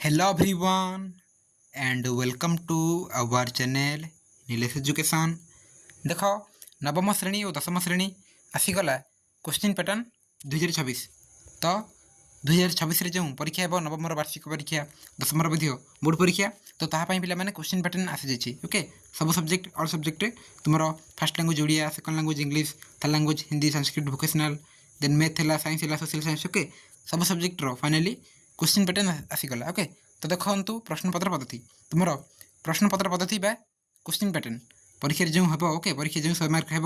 Hello everyone and welcome to our channel Nilesh Education। देख नवम श्रेणी और दशम श्रेणी आसीगला क्वेश्चन पैटर्न 2026। तो 2026 जो परीक्षा हे नवम वार्षिक परीक्षा दशम बोर्ड परीक्षा तो तापाई पे क्वेश्चन पैटर्न आसी जाइए। ओके सब सब्जेक्ट ऑल सब्जेक्ट तुम first language Odia, second language English, third language Hindi, Sanskrit, vocational, then math है, साइंस है, सोशल साइंस। ओके सब सब्जेक्ट फाइनाली क्वेश्चन पैटर्न आसीगला। ओके तो देखु प्रश्नपत्र पद्धति तुम प्रश्नपत्र पद्धति बा क्वेश्चन पैटर्न परीक्षा जो हम ओके परीक्षा जो 100 मार्क है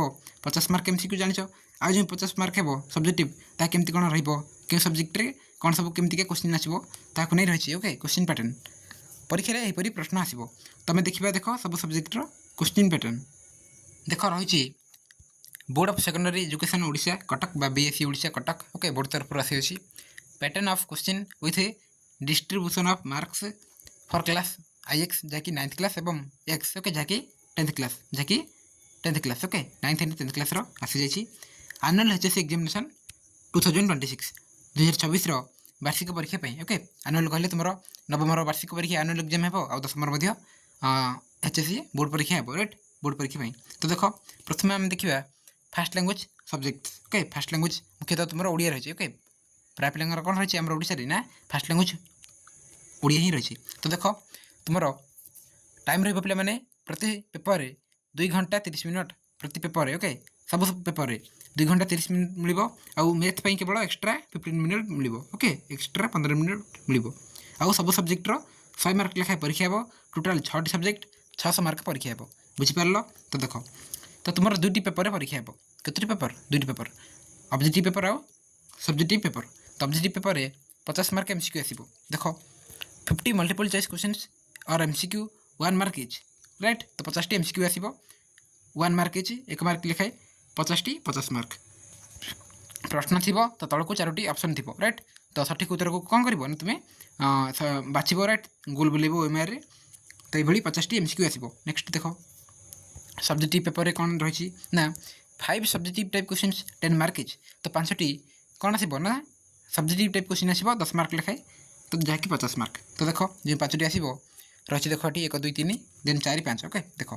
50 मार्क एमसीक्यू जान आज जो 50 मार्क है सब्जेक्टिव केमती कौन रो सब्जेक्ट कौन सब केमती क्वेश्चन आसो ताकू नहीं रही। ओके क्वेश्चन पैटर्न परीक्षा यहीपरी प्रश्न आसो तुम देखा देख सब सब्जेक्टर क्वेश्चन पैटर्न देख रही board of secondary education Odisha Cuttack बा BSC Odisha Cuttack. Okay board तरफ आसी pattern of question with distribution of marks for class IX जहाँकि 9th क्लास एवं एक्स ओके जहाँकि 10th क्लास जहाँकि 10th class okay 9th and 10th class आसी जाइए। एनुअल एचएससी एग्जामिनेशन 2026 2026 वार्षिक परीक्षा ओके एनुअल कहले तुम नवम वार्षिक परीक्षा एनुअल एग्जाम है और दशम एचएससी बोर्ड परीक्षा है राइट बोर्ड परीक्षा। तो देख प्रथम आम देखा fast language subject. Okay fast language मुख्यतः तुम ओडिया रही। ओके प्राय पिलांगर कौन रही आम ओडिशा ना फास्ट लैंग्वेज ओडिया ही रही। तो देख तुम टाइम रही पे प्रति पेपर 2 घंटा 30 मिनट प्रति पेपर। ओके सब पेपर 2 घंटा 30 मिनट मिल आउ मैथ केवल एक्सट्रा 15 मिनट मिल। ओके एक्सट्रा 15 मिनट मिल आउ सब सब्जेक्टर 100 मार्क लेखाएं परीक्षा हे टोटाल 6 सब्जेक्ट 600 मार्क परीक्षा हे बुझीपार। तो देख तो तुम 2टी पेपर परीक्षा हे कतोटी पेपर 2टी पेपर ऑब्जेक्टिव पेपर आउ सब्जेक्टिव पेपर। तो ऑब्जेक्टिव पेपर 50 मार्क एमसीक्यू आसो देख 50 मल्टीपल चॉइस क्वेश्चंस और एमसीक्यू 1 मार्क इच राइट। तो 50 एमसीक्यू आसो 1 मार्क इच 1 मार्क लिखाए 50 मार्क प्रश्न थी तो तौक 4टी ऑप्शन थी राइट। तो सठिक उत्तर को कौन कर तुम्हें बाछब राइट गोल बुलेब ओएमआर तो ये 50 एमसीक्यू आसो। नेक्स्ट देख सब्जेक्टिव पेपर कौन रही ना 5 subjective type question 10 mark each तो 5टी कौन आसो ना सब्जेक्टिव टाइप क्वेश्चन आसो 10 मार्क लिखाए तो जहाँकि 50 मार्क। तो देख जो 5टी आसो रही देख ये 1 2 3 देन 4 5। ओके देख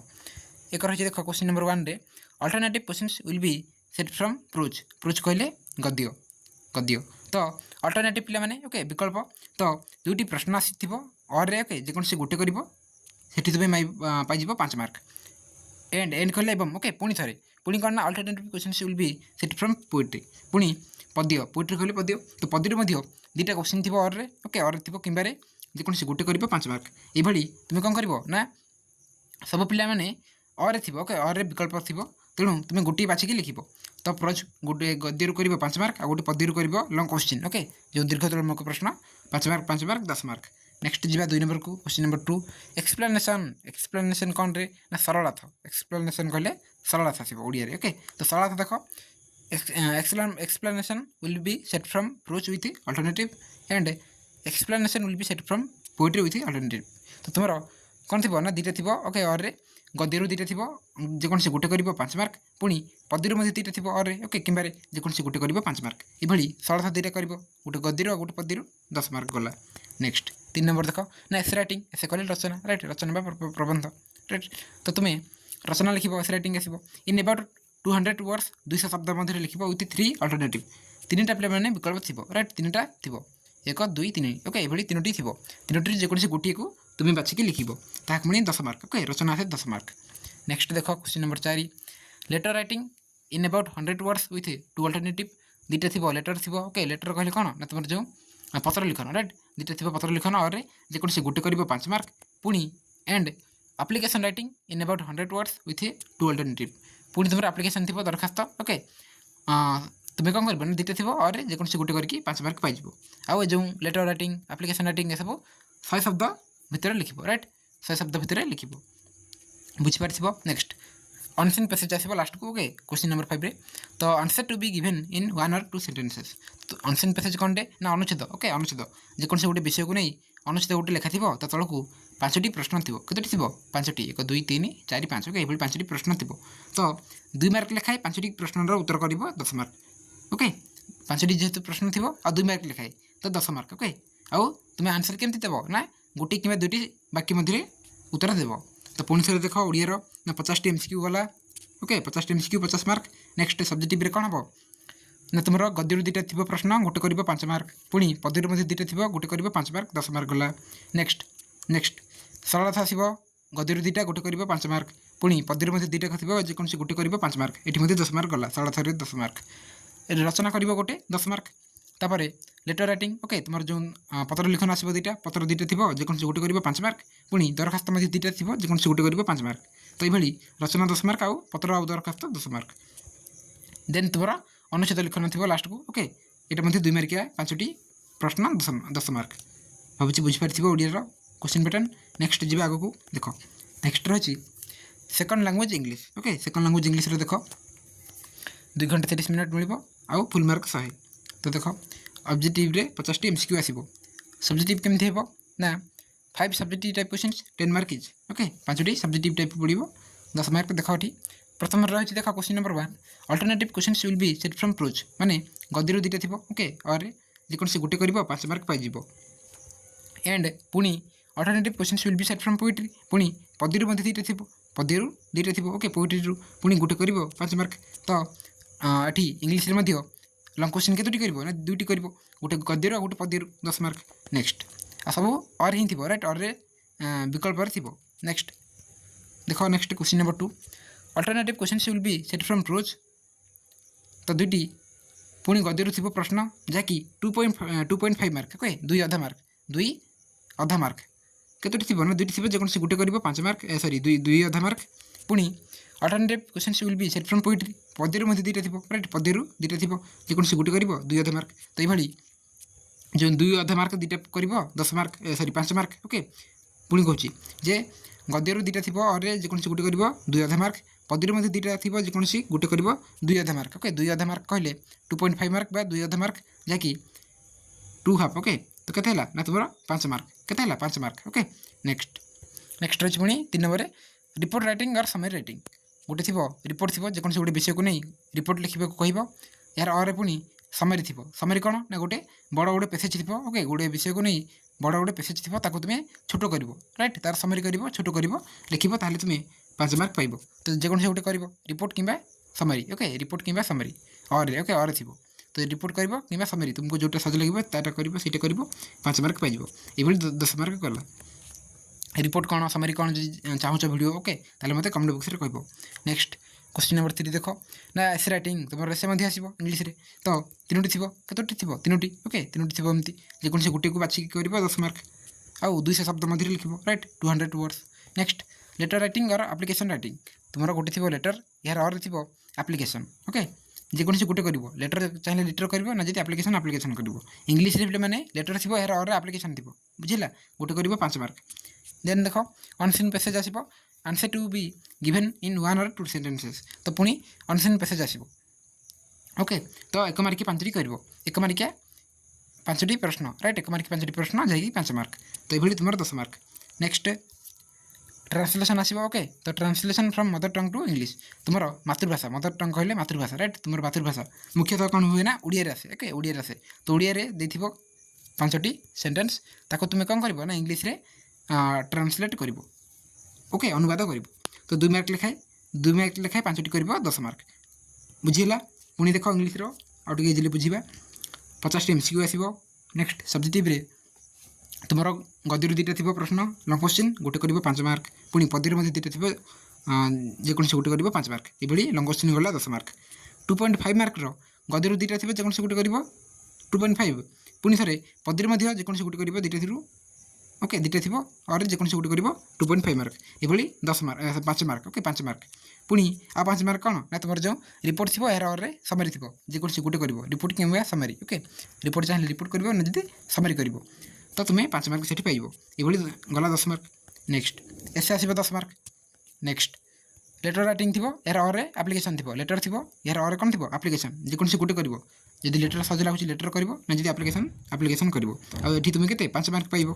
एक रही देख क्वेश्चन नंबर 1 रे alternative questions will be set from prose prose कहले गद्य गद्य। तो अल्टरनेटिव पिला माने ओके विकल्प तो जोटी प्रश्न आसी और रे ओके जेकोन से गोटे करिवो सेठी तुम्हें पाइज 5 मार्क एंड एंड कहले एवं ओके पुणी थे पुणी कौन ना alternative questions will be set from poetry पुणी पद्य पोएट्री कहले पद्य तो पद्य मध्य 2टा क्वेश्चन थी और रे ओके और थी कि जेकोन से गोटे कर 5 मार्क ये तुम्हें कौन कर ना सब पिला माने और थी ओके और विकल्प थी तेणु तुम्हें गोटे बाछिक लिख तो प्रोज गोटे गद्य कर 5 मार्क आ गोटे पद्य कर लंग क्वेश्चन ओके जो दीर्घतम प्रश्न 5 मार्क 10 मार्क। नेक्स्ट जी 2 नंबर को क्वेश्चन नंबर 2 एक्सप्लेनेशन एक्सप्लेनेशन कौन रे ना सरलार्थ एक्सप्लेनेशन कहले सरलार्थ आसो ओडिया रे। ओके तो सरलार्थ देख explanation will be set from prose with alternative and explanation will be set from poetry with alternative. तो तुम कौन थी ना 2टा थी ओके और गद्यरू 2टा थी जेकोसी गोटे कर 5 मार्क पुणी पद्यरू 2टा थी और ओके कि जेकोसी गोटे कर 5 मार्क ये सरलार्थ 2टा कर गोटे गद्यरू गोटे पद्यरू 10 मार्क गला। नेक्स्ट 3 नंबर देख ना एस राइटिंग एस कहले रचना राइट रचना प्रबंध राइट। तो तुम्हें रचना लिख एस राइटिंग आसो इन अबाउट 200 वर्ड्स 200 शब्द मध्य लिख विथ 3 अल्टरनेटिव 3टा पे विकल्प थी राइट 3टा थी 1 2 3 ओके ये 3टी थी 3टी जेकोसी गोटे को तुम्हें बाछिक लिख पुणी 10 मार्क ओके रचना आसे 10 मार्क। नेक्स्ट देख question number 4 letter writing in about 100 words with 2 alternative 2टा थी लेटर थी ओके लेटर कहले कौन ना तुम जो पत्र लिखन राइट 2टा थी पत्र लिखन और जेकोसी गोटे कर 5 मार्क पुणी and application writing in about 100 words with 2 alternative पुणी तुम एप्लिकेशन थी दरखास्त ओके तुम्हें कौन कर 2टा थी और जेकोसी गोटे करके 5 मार्क पाइज आउ जो लेटर राइटिंग एप्लिकेशन राइटिंग ये सब 100 शब्द भितर लिख राइट 100 शब्द भितर लिख बुझीपार। नेक्स्ट आंसर पैसेज आसो लास्ट को ओके क्वेश्चन नंबर 5 रे तो answer to be given in 1 और 2 सेंटेंसेस। तो आंसर पैसेज कौन टे ना अनुच्छेद ओके अनुच्छेद जेकोसी गोटे विषय को नहीं अनुच्छेद गोटे लेखा थी तो तौक 5टी प्रश्न थी कतोटी थी 5टी 1 2 3 4 5 ओके ये 5टी प्रश्न थी तो 2 मार्क लेखाए 5टी प्रश्न उत्तर कर 10 मार्क ओके 5टी जेहेतु प्रश्न थी आ 2 मार्क लेखाए तो 10 मार्क ओके आउ तुम्हें आंसर केमती देव ना गोटे कि दुईटी बाकी मध्य उत्तर देव। तो पुणी थे देख ओडियार ना 50 MCQ गला। Okay 50 MCQ 50 mark. Next subjective कौन हम ना तुम गद्य दुईटा थी प्रश्न गोटे कर 5 मार्क। पुणी पद्य दुईटा थी गोटे कर 5 मार्क 10 मार्क गला। नेक्स्ट नेक्स्ट सरलता आसो गद्य दुईटा गोटे कर 5 मार्क। पुणी पद्य दुईटा थी जेकोसी गोटे कर 5 मार्क। ये 10 मार्क गला सरलता 10 मार्क। रचना कर गोटे 10 मार्क। तापर लेटर राइटिंग ओके तुम जो पत्र लिखन आसो दुईटा पत्र दुईटा थी जेकोसी गोटे कर 5 मार्क। पुणी दरखास्त दुईटा थी जेकोसी गोटे कर 5 मार्क। तो ये रचना 10 मार्क आउ पत्र आउ दरखास्त 10 मार्क। देन तुम अनुच्छेद लिखन थी लास्ट को ओके ये 2 मार्किया 5टी प्रश्न 10 मार्क। भावी बुझीपार ओडियार क्वेश्चन पैटर्न। नेक्स्ट जी आग को देख नेक्स्ट रही second language English. Okay second language English देख 2 घंटा 30 मिनट मिल आउ फुल मार्क 100। तो देख ऑब्जेक्टिव रे 50 MCQ आसो। सब्जेक्टिव केमती हे ना 5 subjective type question 10 mark is. Okay 5टी सब्जेक्टिव टाइप पड़ो 10 मार्क। देख ये प्रथम रही देख question number 1 alternative question will be set from prose माने गद्य दुईटा थी ओके और जेकोसी गोटे कर 5 मार्क पाई। एंड पुणी alternative question will be set from poetry पुणी पद्य दुईटा थी पद्य दुईटा थी ओके पोएट्री पुणी गोटे कर 5 मार्क। तो ये इंग्लीश लंग क्वेश्चन केतोटी कर दुईटी कर गोटे गद्यर गोटे पद्य 10 मार्क। नेक्स्ट सब और ही थी राइट और विकल्प थी। नेक्स्ट देख next question number 2 alternative question will be set from prose. तो दुईटी पुणी गद्यर थी प्रश्न जहाँकि 2.5 मार्क ओके 2 अधा मार्क 2 अधा मार्क केतोटी थी ना दुईटी थी जेकोसी गोटे कर 5 मार्क सॉरी 2 अधा मार्क। पुणी alternative question will be set from poetry पद्य दुईटा थी राइट पद्य दुईटा थी जेकोसी गोटे कर 2 अधा मार्क। तो ये जो 2 अधा मार्क दुईटा कर 10 मार्क सॉरी 5 मार्क। ओके पुणी कहूँ जे गद्यर दुईटा थी और जेकोसी गोटे कर 2 अधा मार्क पद्य दुईटा थी जेकोसी गोटे कर 2 अधा मार्क। ओके 2 अधा मार्क कहले 2.5 मार्क बा 2 अधा मार्क जहाँकि 2 हाफ। ओके तो केते ना तुम 5 मार्क केते 5 मार्क। ओके नेक्स्ट नेक्स्ट रही पुणी 3 नंबर रिपोर्ट राइटिंग और समरी राइटिंग गोटे थी रिपोर्ट थी जेकोसी गोटे विषय को नहीं रिपोर्ट लिखा कह यार और पुणी समरी थी समरी कौन ना गोटे बड़ गोटे पेसेज थी ओके गोटे विषय को नहीं बड़ गोटे पेसेज थी तुम्हें छोट कर राइट तार समरी कर छोट कर लिख तुम्हें 5 मार्क पाइब। तो जेकोसी गोटे कर रिपोर्ट कि समरी ओके रिपोर्ट कि समरी और ओके और थी तो रिपोर्ट कर कि समरी तुमको जोटा सज लगे ताटा कर सीटा कर 5 मार्क पाइब। ये 10 मार्क गला। रिपोर्ट कौन समरी कौन चाहूच वीडियो ओके ताले मते कमेंट बॉक्स रे कहबो। नेक्स्ट क्वेश्चन नंबर 3 देख ना एसे राइटिंग तुम एसे आसो इंग्लीश रे। तो 3टी थी कतोटी थी 3टी ओके 3टी थी एमती जेकोसी गोटे को बाछिक कर 10 मार्क आउ 200 शब्द मध्य लिख write 200 words. Next letter writing और एप्लिकेशन राइटिंग तुम गोटे थी लेटर यार और थी एप्लिकेशन ओके जेकोसी गोटे कर लेटर चाहिए लेटर कर ना जी एप्लिकेशन एप्लिकेशन कर इंग्लीश रे मैंने लेटर थी यार और एप्लिकेशन थी बुझिला गोटे कर 5 मार्क। देन देख अनसीन पैसेज आसो answer to be given in 1 or 2 sentences. तो पुणी अनसीन पैसेज आसो ओके तो 1 मार्क 5टी कर 1 मार्किया 5टी प्रश्न राइट 1 मार्क 5टी प्रश्न जैक 5 मार्क। तो ये तुम 10 मार्क। नेक्स्ट ट्रांसलेशन आसो ओके तो translation from mother tongue to English तुम मातृभाषा मदर टंग कहले मातृभाषा राइट तुम मातृभाषा मुख्यतः कौन हुए ना ओडिया आसे ओके ओडिया आसे। तो ओडिया रे देथिबो 5टी सेंटेंस ताको तुम कौन कर ना इंग्लिश रे ट्रांसलेट कर ओके अनुवाद कर। तो 2 मार्क लिखाए 2 मार्क लिखाए 5टी कर 10 मार्क बुझीला। पुणी देख इंग्लिश आउटे इजिली बुझा 50 MCQ आसो। नेक्स्ट सब्जेक्टिव रे तुम गद्य दुईटा थी प्रश्न लंग क्वेश्चन गोटे कर 5 मार्क पुणी पद्य दुईटा थी जेकोसी गोटे कर 5 मार्क ये लंग क्वेश्चन गला 10 मार्क। 2.5 मार्क गद्य दुईटा थी जेकोसी गोटे कर 2.5 पुणी थे पद्य जेकोसी गोटे कर 2टा थी ओके 2टा थी और जेकोसी गोटे कर 2.5 मार्क ये 10 मार्क 5 मार्क ओके 5 मार्क। पुणी आ 5 मार्क कौन ना तुम जो रिपोर्ट थी यार और समरी थी जेकोसी गोटे कर रिपोर्ट कि समरी ओके रिपोर्ट चाहिए रिपोर्ट कर ना जी समरी कर तो तुम्हें 5 मार्क से पाइब ये गला 10 मार्क। नेक्स्ट एसे आसो 10 मार्क। नेक्स्ट लेटर राइटिंग थी यार और एप्लिकेशन थी लेटर थी यार और कौन थी एप्लिकेशन जेकोसी गोटे कर जब लेटर सज लगुच लेटर कर ना जी एप्लिकेशन एप्लिकेशन कर ये तुम्हें के 5 मार्क पाइब।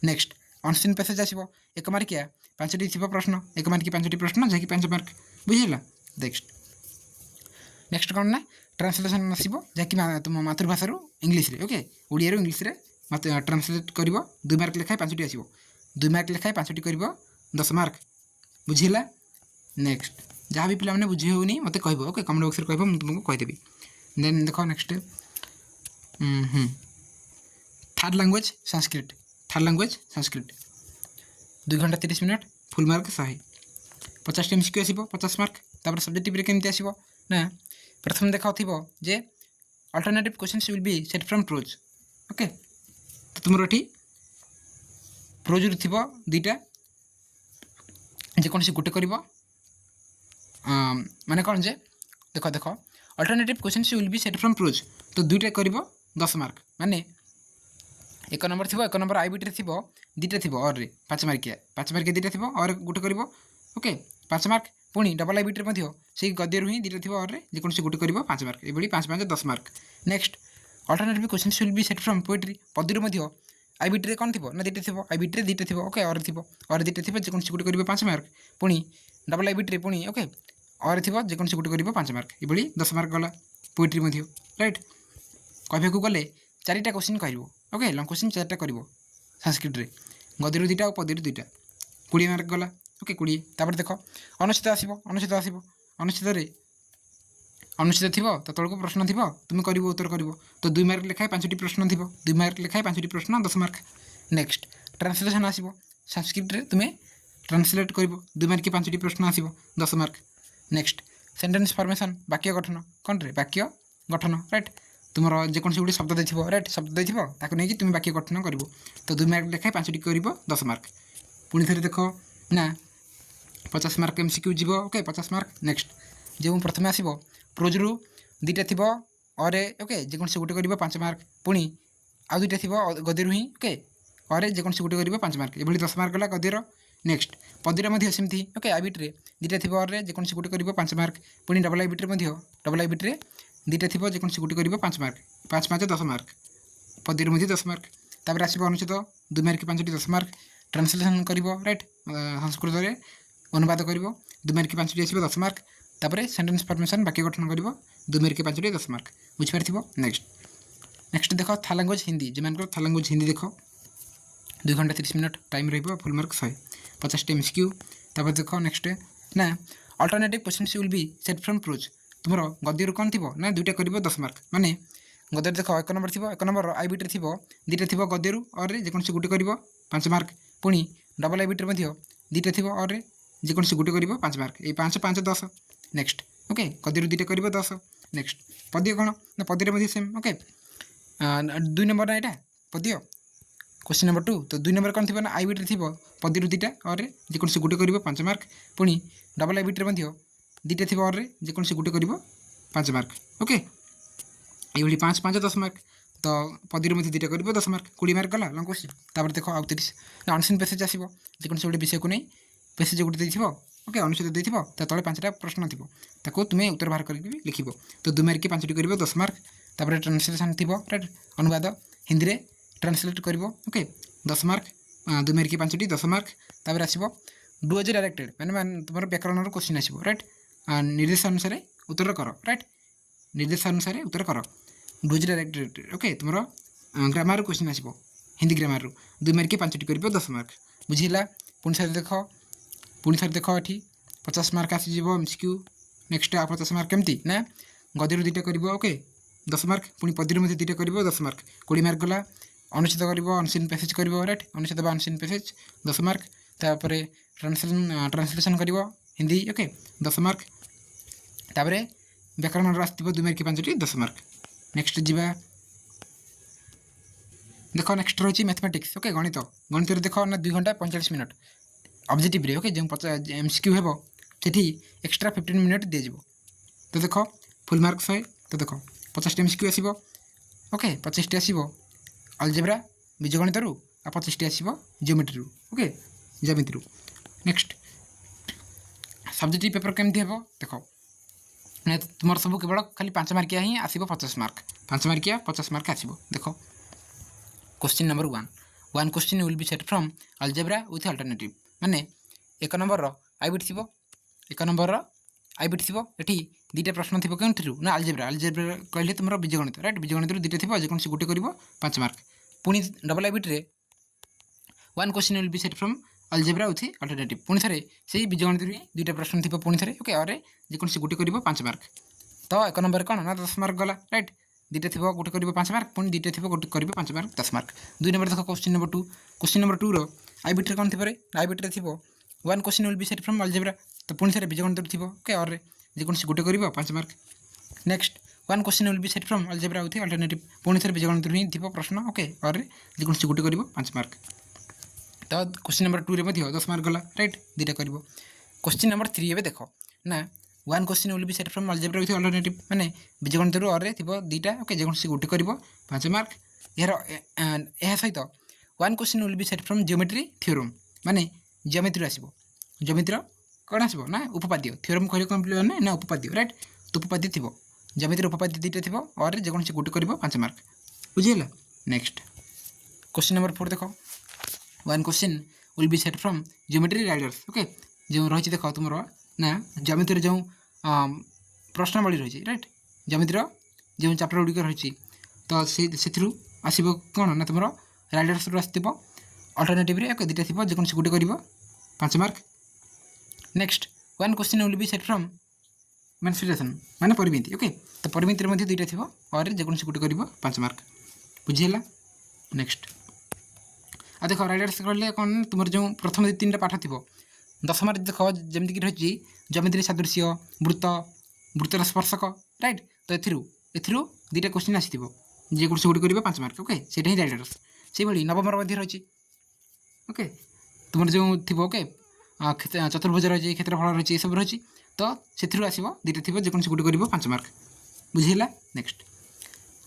नेक्स्ट अनसीन पैसेज आसो 1 मार्किया 5टी थी प्रश्न 1 मार्क 5टी प्रश्न जैक 5 मार्क बुझेगा। नेक्स्ट नेक्स्ट कौन ना ट्रांसलेसन आसो जहाँकि तुम मातृभाषा इंग्लीश रे ओके ओडिया इंग्लीश रे ट्रांसलेट कर 2 मार्क लिखाए 5टी आसो 2 मार्क लेखाएं 5टी कर 10 मार्क बुझीला। नेक्स्ट जहाँ भी पिला बुझी होनी मत कह ओके कमेंट बॉक्स कह तुमको कहीदेवी। देन देख नेक्स्ट थर्ड लैंग्वेज संस्कृत 2 घंटा 30 मिनट फुल मार्क 100 50 MCQ आसो 50 मार्क। तापर सब्जेक्टिव केमती आसो ना प्रथम देखा थो जे alternative questions will be set from prose okay. तो तुम ये प्रोज थी दुईटा जेकोसी गोटे कर माने कौन जे देख देख alternative questions will be set from prose. तो दुईटा कर 10 मार्क माने 1 नंबर थी 1 नंबर आईबिटी थी दुईटा थी और 5 मार्किया दुईटा थी और गोटे कर ओके 5 मार्क। पुणी डबल आईबिटी से गद्यरू ही दुईटा थी और जेकोसी गोटे कर 5 मार्क ये 5 5 10 mark. Next alternative questions will be set from poetry पद्यरू आईबिटी कौन थी ना दुईटा थी आईबिटी दुईटा थी ओके और दुईटा थी जेकोसी गोटे कर 5 मार्क। पुणी डबल आईबिटी पुणी ओके और थी जेकोसी गोटे कर 5 मार्क ये 10 मार्क गला पोएट्री राइट। कहू गले 4टा क्वेश्चन कह ओके लंग क्वेश्चन 4टा कर संस्कृत रे गद्यरू दुईटा और पद्यरू दुईटा 20 मार्क गला ओके 20। तापर देख अनुचित आसो अनुचित थी तो तौक प्रश्न थी तुम कर उत्तर कर तो 2 मार्क लेखाएं 5टी प्रश्न थी 2 मार्क लेखाएं 5टी प्रश्न 10 मार्क। नेक्स्ट ट्रांसलेशन आसो संस्कृत रे तुम्हें ट्रांसलेट कर 2 मार्क 5टी प्रश्न आसो 10 मार्क। नेक्स्ट सेंटेंस फॉर्मेशन वाक्य गठन कौन रे वाक्य गठन राइट तुम जेकोसी गोटे शब्द देखो राइट शब्द देखो नहीं तुम वाक्य गठन कर तो 2 मार्क लेखाएं 5टी कर 10 मार्क। पुणी थे देख ना 50 मार्क MCQ जीव ओके 50 मार्क। नेक्स्ट जो प्रथम आसो प्रोजरू दुईटा थी और ओके जेकोसी गोटे कर 5 मार्क। पुणी आउ दुईटा थी गद्यरू ही ओके और जेकोसी गोटे कर 5 मार्क ये 10 मार्क गला गद्यर। नेक्स्ट पद्यर सेमती ओके आईबिटी दुईटा थी और जेकोसी गोटे कर 5 मार्क। पुणी डबल आईबिटी दुईटा थी जेकोसी गोटे कर 5 मार्क 5 5 10 मार्क पद्यर 10 मार्क। तापर आसो अनुचित 2 मार्क 5टी 10 मार्क। ट्रांसलेशन कर राइट संस्कृत में अनुवाद कर 2 मार्क 5टी आसो 10 मार्क। तापर सेंटेंस फॉर्मेशन वाक्य गठन कर 2 मार्क 5टी 10 मार्क बुझीपार थी। नेक्स्ट देख थर्ड लैंग्वेज हिंदी जो मान थर्ड लैंग्वेज हिंदी देख 2 घंटा 30 मिनट टाइम रही फुल मार्क 100 50 MCQ। तापर देख नेक्स्ट ना alternative questions will be set from prose तुम गद्यरू कौन थी ना दुईटा कर 10 मार्क माने गद्यर देख 1 नंबर थी 1 नंबर आईबिटी थी दुईटा थी गद्यरू और जेकोसी गोटे कर 5 मार्क। पुणी डबल आईबिटी दुईटा थी और जेकोसी गोटे कर 5 मार्क ये 5 5 10। नेक्स्ट ओके गद्यरू दुईटा कर 10। नेक्स्ट पद्य कौन ना पद्य सेम ओके 2 नंबर ना यहाँ पद्य क्वेश्चन नंबर 2 तो 2 नंबर कौन थी ना आईबिटी थी पद्यरू दुईटा और जेकोसी गोटे कर 5 मार्क। पुणी डबल आईबिटी दुईटा थी और जेकोसी गोटे कर 5 मार्क ओके ये 5 5 10 मार्क। तो पद्यर दुईटा कर 10 मार्क 20 मार्क गला लंग क्वेश्चन। तापर देख आउ 30 अनसीन पैसेज आसो जेकोसी गोटे विषय को नहीं पैसेज गोटे देथिबो ओके अनुचित देथिबो ता तले 5टा प्रश्न थिबो ताको तुमे उत्तर बाहर करके लिखिबो तो 2 मार्क 5टी करिवो 10 मार्क। तापर ट्रांसलेशन थिबो राइट अनुवाद हिंदी रे ट्रांसलेट करिवो ओके 10 मार्क 2 मार्क 5टी 10 मार्क। तापर आसीबो डू एज डायरेक्टेड माने तुमर व्याकरण रो क्वेश्चन आसीबो राइट निर्देश अनुसार उत्तर करो राइट निर्देश अनुसार उत्तर करो डू एज डायरेक्टेड ओके तुमर ग्रामर क्वेश्चन आसीबो हिंदी ग्रामर रो 2 मार्क 5टी करिवो 10 मार्क बुझिला। पुणी थे देख पुणी थे देख ये 50 मार्क आसीज MCQ। नेक्स्ट आ 50 मार्क केमती ना गद्यरू दुईटा कर ओके 10 मार्क। पुणी पद्यरू दुईटा कर 10 मार्क 20 मार्क गला। अनुचित कर अनसीन पैसेज कर राइट अनुचित अनसीन पैसेज 10 मार्क। तापर ट्रांसलेशन कर हिंदी ओके 10 मार्क। तापर व्याकरण आसो 2 मार्क 5टी 10 मार्क। नेक्स्ट जीवा देख नेक्स्ट रही मैथमेटिक्स ओके गणित गणित देख ना 2 घंटा 45 मिनट ऑब्जेक्टिव रे ओके जो MCQ हेबो सेठी एक्स्ट्रा 15 मिनट दे जिवो। तो देख फुल मार्क 100 तो देख 50 MCQ आसीबो ओके 25 आसीबो अलजेब्रा बीजगणित रु आ 25 आसीबो जियोमेट्री रु ओके ज्यामिति रु। नेक्स्ट सब्जेक्टिव पेपर केमती हेबो देख ना तुम सब केवल खाली 5 मार्किया ही आसीबो 50 मार्क 5 मार्किया 50 मार्क आसीबो। देख question number 1 question will be set from algebra with alternative माने 1 नंबर आईबिटी थी 1 नंबर आईबिटी थी ये दुईटा प्रश्न थी क्यों ना अलजेब्रा अलजेब्रा कहले तुम बीजगणित राइट बीजगणित दुईटा थी जेकोसी गोटे कर 5 मार्क। पुणी double I bit one question will be set from algebra with alternative पुणी थे से बीजगणित दुईटा प्रश्न थी पुणी थे ओके अरे जेकोसी गोटे कर 5 मार्क तो एक नंबर कौन ना 10 मार्क गला राइट दुईटा थी गोटे कर 5 मार्क पुणी दुईटा थी गोटे कर 5 मार्क 10 मार्क 2 नंबर देख क्वेश्चन नंबर 2 आईबिटी कौन थी आईबिटी थी one question will be set from algebra तो पुणी थे बीजगणित थी ओके अरे जेकोसी गोटे कर 5 mark next one question will be set from algebra with alternative पुणी थे बीजगणित ही थी प्रश्न ओके अरे जेकोसी गोटे कर 5 मार्क तो क्वेश्चन नंबर 2 रे 10 मार्क गला राइट दुईटा कर क्वेश्चन नंबर 3 ए देख ना one question will be set from algebra with alternative माने बीजगणित अरे थी दुईटा ओके जेकोसी गोटे कर 5 मार्क यह सहित one question will be set from geometry theorem माने जियोमेट्री आसो जियोमेट्री कौन आसो ना उपपाद्य थ्योरम कहले कौन माने ना उपपाद्य राइट तो उपपाद्य थी जियोमेट्री उपपाद्य दुईटा थी और जेकोसी गोटे कर 5 मार्क बुझीगला नेक्स्ट क्वेश्चन नंबर 4 देख one question will be set from geometry Riders okay जो रही देख तुम ना जियोमेट्री जो प्रश्नावली रही राइट जियोमेट्री जो चैप्टर गुड़िक रही तो से आसो कौन ना तुम राइडर्स आसो अल्टरनेटिव एक दुईटा थी जेकोसी गोटे कर 5 mark next one question will be set from mensuration माने परिमिति ओके तो परिमिति में दुईटा थी और जेकोसी गोटे कर 5 मार्क बुझीगला नेक्स्ट आ देख राइडर्स कहले कौन तुम जो प्रथम 3टा पाठ थी 10 मार्क देख जमीक रही ज्योमेट्री सादृश्य वृत्त वृत्तर स्पर्शक राइट तो एथिरू दुईटा क्वेश्चन आसी जेकोसी गोटे कर 5 मार्क ओके से ही राइडर्स से भाई नवम रही ओके तुम जो थी ओके चतुर्भुज रही क्षेत्रफल रही सब रही तो से आसो दुईटा थी जेकोसी गोटे कर 5 मार्क बुझीगला नेक्स्ट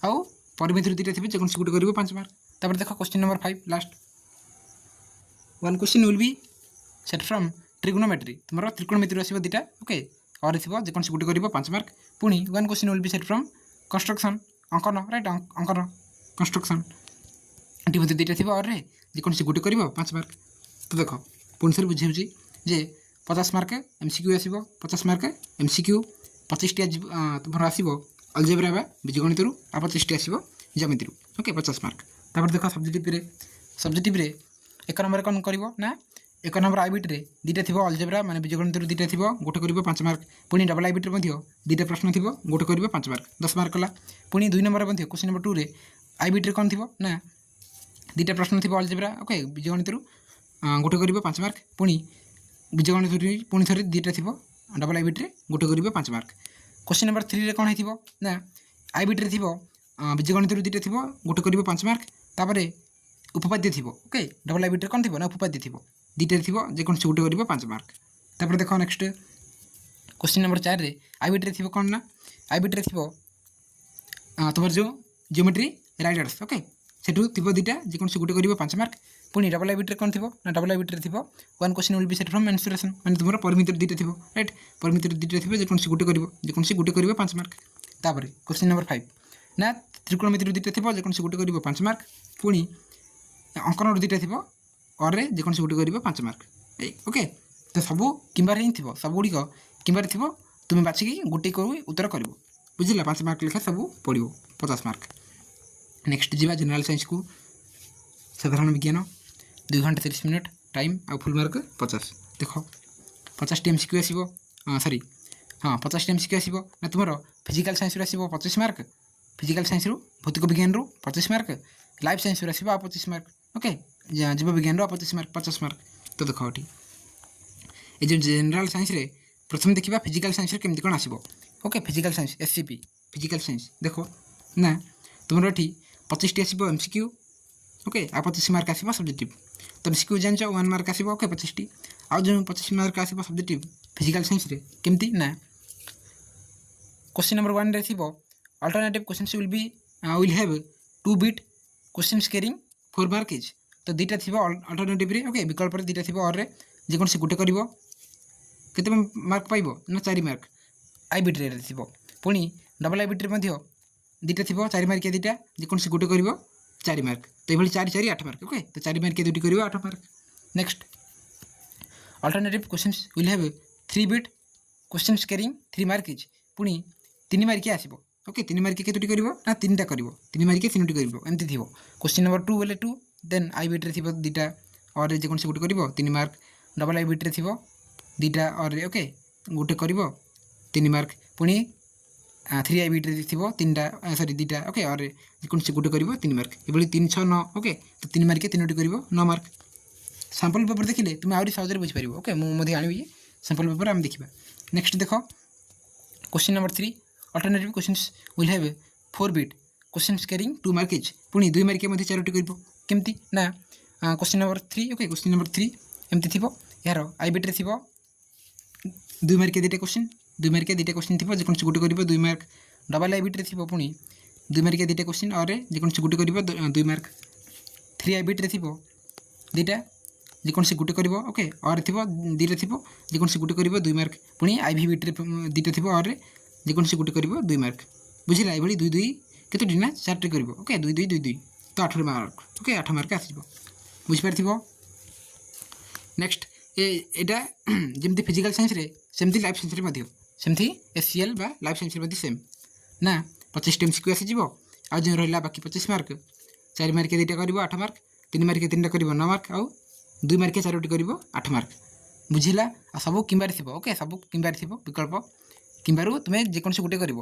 आउ परिमिति दुईटा थी जेकोसी गोटे कर 5 मार्क तापर देख question number 5 last one question will be set from trigonometry तुम त्रिकोणमिति आसो दुईटा ओके और थी जेकोसी गोटे कर 5 मार्क पुणी one question will be set from construction अंकन राइट अंकन कंस्ट्रक्शन एटी मत दुईटा थी और जेकोसी गोटे कर 5 मार्क तो देख पुणी थे बुझे जे 50 मार्क एमसीक्यू आसो 50 मार्क एमसीक्यू 25टी तुम आसो अलजेब्रा बा बीजगणित आ 25टी आसो ज्योमेट्री ओके 50 मार्क तापर देख सब्जेक्टिव एक नंबर कौन कर ना एक नंबर आईबिटी दुईटा थी अलजेब्रा माने बीजगणित दुईटा थी गोटे कर 5 मार्क पुणी डबल आईबिटी दुईटा प्रश्न थी गोटे कर 5 मार्क 10 मार्क कला पुणी 2 नंबर क्वेश्चन नंबर 2 रे आईबिटी कौन थी ना दुईटा प्रश्न थी अलजेब्रा ओके बीजगणित गोटे कर 5 मार्क पुणी बीजगणित पुणी थे दुईटा थी डबल आईबिटी गोटे कर 5 मार्क क्वेश्चन नंबर 3 रे कौन है ना आईबिटी थी बीजगणित दुईटा थी गोटे कर 5 मार्क तापर उपपाद्य थी ओके डबल आईबिटी कौन थी ना उपपाद्य थी दुईटा थी जेकोसी गोटे कर 5 मार्क तापर देख नेक्स्ट क्वेश्चन नंबर 4 रे आईबिटी थी कौन ना आईबिटी थी तुम जो जियोमेट्री राइडर्स ओके सेठू थी दुईटा जेकोसी गोटे कर 5 मार्क पुणी डबल आईबिटी कौन थी ना डबल आईबिटी थी one question will be set from mensuration माने तुम परिमिति दुईटा थी राइट परिमिति दुईटा थी जेकोसी गोटे कर 5 मार्क तापर क्वेश्चन नंबर 5 ना त्रिकोणमिति दुईटा थी जेकोसी गोटे कर 5 मार्क पुणी अंकन दुईटा थी और जेकोसी गोटे कर 5 मार्क ओके तो सबू किंबार ही थी सब गुड़िक किंबार थी तुम्हें बाछिकी गोटे उत्तर कर बुझिला 5 मार्क लेखा सब पड़ो 50 मार्क नेक्स्ट जीवा जनरल साइंस को साधारण विज्ञान 2 घंटा 30 मिनट टाइम आ फुल मार्क 50 देख 50टी एमसीक्यू आसो सॉरी हाँ 50टी एमसीक्यू आसो ना तुम फिजिकल साइंस आसो 25 मार्क फिजिकल साइंस भौतिक विज्ञान 25 मार्क लाइफ साइंस आसो आ 25 मार्क ओके जीव विज्ञान 25 मार्क 50 मार्क तो देख ये जो जनरल साइंस रे प्रथम देखा फिजिकल साइंस केमती कौन आसो okay physical science SCP physical science देख ना तुम ये 25टी आसो एमसीक्यू ओके आ 25 मार्क आसो सब्जेक्टिव तो एमसीक्यू जान 1 मार्क आसो ओके 25टी आ जो 25 मार्क आसो सब्जेक्टिव फिजिकल साइंस रे केमती ना क्वेश्चन नंबर 1 रे थी alternative question will have 2 bit question carrying 4 mark is तो दुईटा थी अल्टरनेटिव रे ओके विकल्प दुईटा थी और जेकोसी गोटे कर केते मार्क पाइब ना 4 मार्क आईबिटी रे थी पुणी डबल आईबिटी रे दुईटा थी 4 मार्क दुईटा जेकोसी गोटे कर 4 मार्क तो ये 4 4 8 मार्क ओके तो 4 मार्क दुईटी कर 8 mark next alternative question will have 3 bit question carrying 3 mark is पुणी 3 मार्क आसो ओके 3 मार्क केतोटी कर ना 3टा कर 3 मार्क 3टी कर एमती थी क्वेश्चन नंबर 2 बोले 2 देन आईबिटी रे दुईटा और जेकोसी गोटे कर 3 मार्क डबल आई बीट्रे थी दुईटा और ओके गोटे कर 3 मार्क पुणी 3 आई बीट्रे थी 3टा सरी दुईटा ओके और जेकोसी गोटे कर 3 मार्क ये 3 6 9 ओके तो 3 मार्क 3टी कर 9 मार्क सैंपल पेपर देखिले तुम आहरी सहज बुझीपार ओके मुझे आनी सैंपल पेपर आम देखा नेक्स्ट देख question number 3 alternative questions will have 4 bit questions carrying 2 mark etch पुणी 2 मार्क मध्य 4टी कर केमती ना question number 3 okay question number 3 एमती थी यार आई बिट्रे थी 2 मार्क 2टा क्वेश्चन 2 मार्क 2टा क्वेश्चन थी जेकोसी गोटे कर 2 मार्क डबल आई बिट्रे थी पुणी 2 मार्क 2टा क्वेश्चन और जेकोसी गोटे कर 2 मार्क 3 आई बिट्रे थी 2टा जेकोसी गोटे कर ओके और थी 2टा थी जेकोसी गोटे कर 2 मार्क पुणी आई भी बिट्रे 2टा थी और जेकोसी गोटे कर 2 मार्क बुझिला ये 2 2 केतोटी ना 4टी कर ओके 2 2 2 2 तो 8 मार्क ओके 8 मार्क आस बुझीपार नेक्स्ट एटा जमती फिजिकल साइंस रे सेमती लाइफ साइंस रे सेमती एससीएल बा लाइफ साइंस रे सेम ना 25 टी एमसीक्यू आसी जीवो आ जो रहिला बाकी 25 मार्क 4 मार्क 2टा कर 8 मार्क 3 मार्क 3टा कर 9 मार्क आउ 2 मार्क 4टी कर 8 मार्क बुझिला आ सब किंबार थी ओके सब किंबार थी विकल्प किंबारू तुम्हें जेकोसी गोटे कर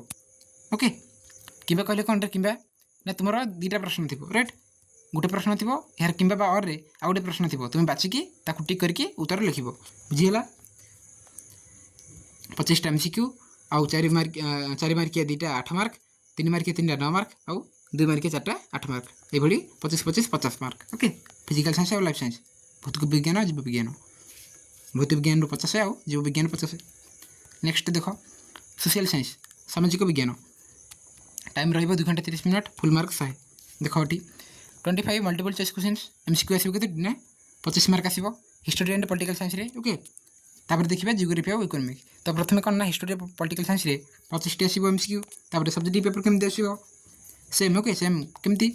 ओके किंबा कहले कौन किंबा ना तुम 2टा प्रश्न थी राइट गोटे प्रश्न थी यार किंबा बा और रे आ गोटे प्रश्न थी तुम्हें बाचिकी ताकू टिक करके उत्तर लिख बुझीगला 25 एमसीक्यू आउ 4 मार्क 2टा 8 मार्क 3 मार्क 3टा 9 मार्क आउ 2 मार्क 4टा 8 मार्क ये 25 25 50 मार्क ओके फिजिकल साइंस और लाइफ साइंस भौतिक विज्ञान और जीव विज्ञान भौतिक विज्ञान 50 आउ जीव विज्ञान 50 नेक्स्ट देख सोशल साइंस सामाजिक विज्ञान टाइम रही 2 घंटा 30 मिनट फुल मार्क 100 देख ये 25 मल्टीपल चॉइस क्वेश्चन एमसीक्यू आसो के ना 25 मार्क आसो हिस्टोरी एंड पॉलिटिकल साइंस रे ओके तापर देखिए जियोग्राफी और इकोनॉमिक तो प्रथम कौन ना हिस्टोरी पॉलिटिकल साइंस रे 25टी आसो एमसीक्यू तापर सब्जेक्टिव पेपर केमती आसो सेम ओके सेम केमती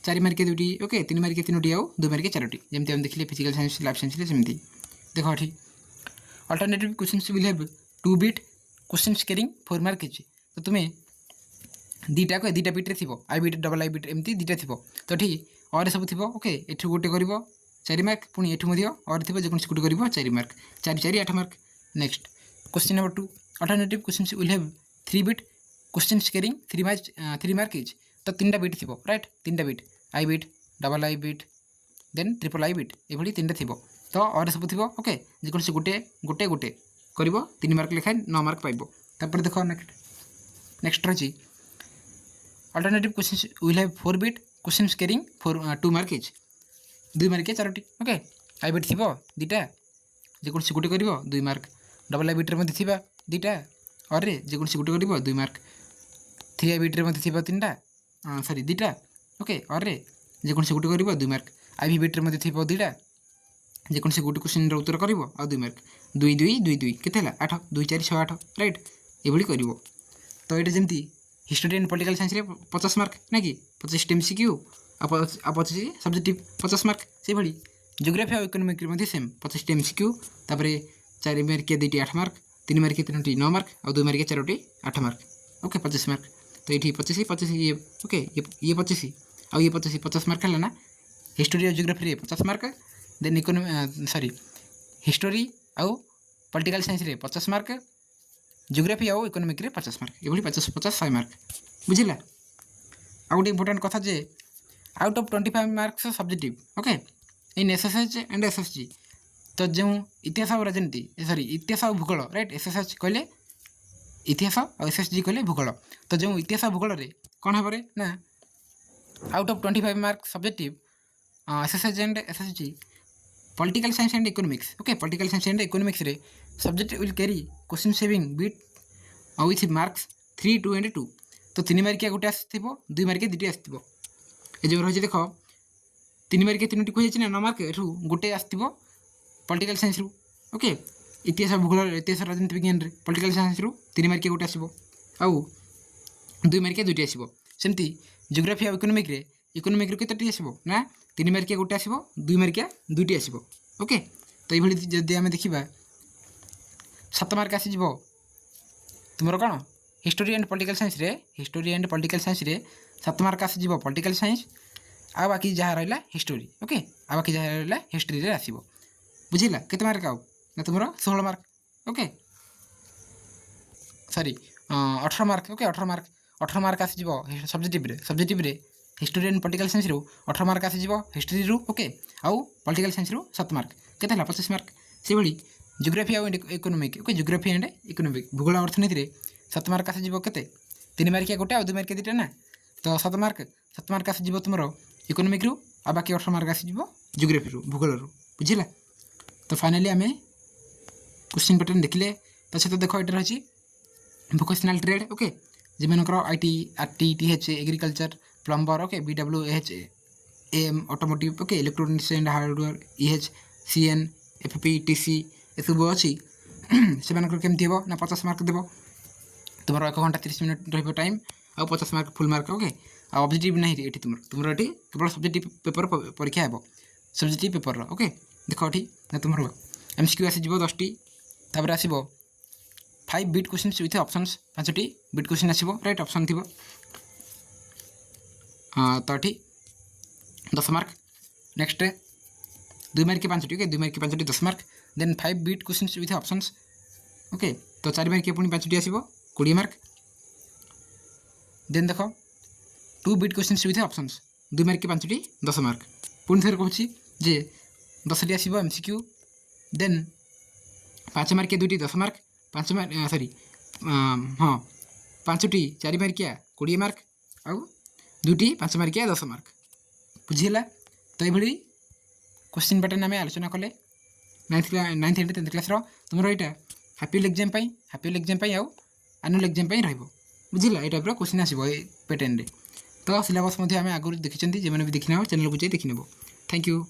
4 मार्क 2टी ओके 3 मार्क 3टी आउ 2 मार्क 4टी जमती हम देखिले फिजिकल साइंस लाइफ साइंस रे सेमती देखो ये alternative questions will have 2 bit questions carrying 4 mark each तो तुम्हें 2टा बिट्रे थी आई बिट डबल आई बिट एमती 2टा थी तो ठीक और सब थी ओके एठू गोटे कर 4 मार्क पुणी एठू और थी जेकोसी गोटे कर 4 mark 4 4 8 mark next question number 2 alternative questions will have 3 bit questions carrying 3 mark each तो 3टा बिट थी राइट 3टा bit I bit double I bit then triple I bit ये 3टा थी तो और सब थी ओके जेकोसी गोटे गोटे गोटे कर 3 मार्क लिखाए 9 मार्क पाइब तापर देख नेक्स्ट रही alternative questions will have 4 bit questions carrying 2 mark each 2 mark 4टी ओके आई बिट थी 2टा जेकोसी गोटे कर 2 मार्क डबल आई बिट्रे मध्य थी 2टा और जेकोसी गोटे कर 2 मार्क 3 आई बिट्रे मध्य थी 3टा सॉरी 2टा ओके और जेकोसी गोटे कर 2 मार्क आई भी बिट्रे मध्य थी 2टा जेकोसी गोटे क्वेश्चन उत्तर कर 2 मार्क 2 2 2 2 के 8 2 4 6 8 राइट ये कर तो ये जमती हिस्टोरी एंड पॉलिटिकल साइंस रे 50 मार्क ना कि 25 एमसीक्यू आ 25 सब्जेक्टिव 50 मार्क से भली जियोग्राफी और इकोनॉमिक रे सेम 25 एमसीक्यू तापर 4 मार्क 2टी 8 मार्क 3 मार्क 3टी 9 मार्क और 2 मार्क 4टी 8 मार्क ओके 25 मार्क तो ये 25 25 ये ओके ये 25 और ये 25 50 मार्क है ना हिस्टोरी और जियोग्राफी रे 50 mark then economy sorry history और पॉलिटिकल साइंस रे 50 मार्क जियोग्राफी और इकोनॉमिक रे 50 मार्क ये 50 50 100 मार्क बुझिला आ गोटे इंपोर्टेंट कथा जे out of 25 marks subjective okay in SSH and SSG तो जो इतिहास और राजनीति सॉरी इतिहास और भूगोल राइट एसएसएच कहले इतिहास और एसएसजी कहले भूगोल तो जो इतिहास और भूगोल रे कौन हम ना out of 25 mark subjective SSH and SSG political science and economics okay political science and economics रे subject will carry question saving bit with marks 3 2 and 2 तो 3 मार्किया गोटे आसो 2 मार्किया 2टी आसो ये जो रही देख 3 मार्किया 3टी कही ना 9 मार्क एठू गोटे आसो पॉलिटिकल साइंस रू ओके इतिहास भूगोल इतिहास राजनीति विज्ञान रे पॉलिटिकल साइंस रू 3 मार्किया गोटे आसो आउ 2 मार्किया 2टी आसो सेमती जियोग्राफी और इकोनॉमिक रू केतोटी आसो ना 3 मार्किया गोटे आसो 2 मार्किया 2टी आसो ओके तो ये जदि आम देखा 7 मार्क आसीज तुम कौन हिस्टोरी एंड पॉलिटिकल साइंस रे 7 मार्क आसीज पॉलिटिकल साइंस आ बाकी जहाँ रहा हिस्टोरी ओके आ बाकी जहाँ रहा हिस्ट्री रे आसीबो बुझिला केते मार्क आउ ना तुमरो 16 mark okay sorry 18 mark okay 18 mark आसीजिवो सब्जेक्टिव रे हिस्टोरी एंड पॉलिटिकल साइंस रो 18 मार्क आसीजिवो हिस्ट्री रू ओके आउ पॉलिटिकल साइंस रू 7 मार्क केते हला 25 मार्क से भली जियोग्राफी आउ economic okay geography and economic भूगोल अर्थनीति रे 7 मार्क आसीजिवो केते 3 मार्क गोटे आ 2 मार्क दुटा ना तो 7 मार्क आसीजिवो तुमरो इकोनॉमिक रू आ बाकी 18 मार्क आसीजिवो जियोग्राफी रू भूगोल रू बुझिला तो फाइनली आमे क्वेश्चन पैटर्न देखिले तो देखो ये रही वोकेशनल ट्रेड ओके जेमनकर IT RT TH agriculture plumber okay BWH M automotive okay electronics and hardware EH CN FP TC ये सब अच्छी से केमती हे ना 50 मार्क देव तुम 1 घंटा 30 मिनट रही टाइम आ 50 मार्क फुल मार्क ओके आ ऑब्जेक्टिव नहीं ये तुम ये केवल सब्जेक्टिव पेपर परीक्षा हे सब्जेक्टिव पेपर ओके देख ये ना तुम एमसीक्यू आसीज 10 टी तापर आसो 5 बिट क्वेश्चन विथ ऑप्शंस 5टी बिट क्वेश्चन आसो राइट ऑप्शन थी तो ये 10 मार्क नेक्स्ट 2 मार्क 5टी ओके 2 मार्क 5टी 10 mark then 5 bit question with options okay तो 4 मार्क पुणी 5टी आसो 20 मार्क देन देख 2 bit question with options 2 mark 5टी 10 मार्क पुणी थे कहूँ जे 10टी आसो एमसीक्यू देन 5 मार्क 2टी 10 मार्क 5 मार्क सॉरी हाँ 5टी 4 मार्किया 20 मार्क आउ 2टी 5 मार्किया 10 मार्क बुझीला तो ये क्वेश्चन पैटर्न आम आलोचना कले 9th एंड 10th क्लास तुम यहाँ हापियल एग्जाम आउ आनुअल एग्जाम बुझीला ये टाइप क्वेश्चन आसो पैटर्न रे तो सिलेबस आम आगुरी देखी जो भी देखना चैनल को जाए देखी नेब थैंक यू।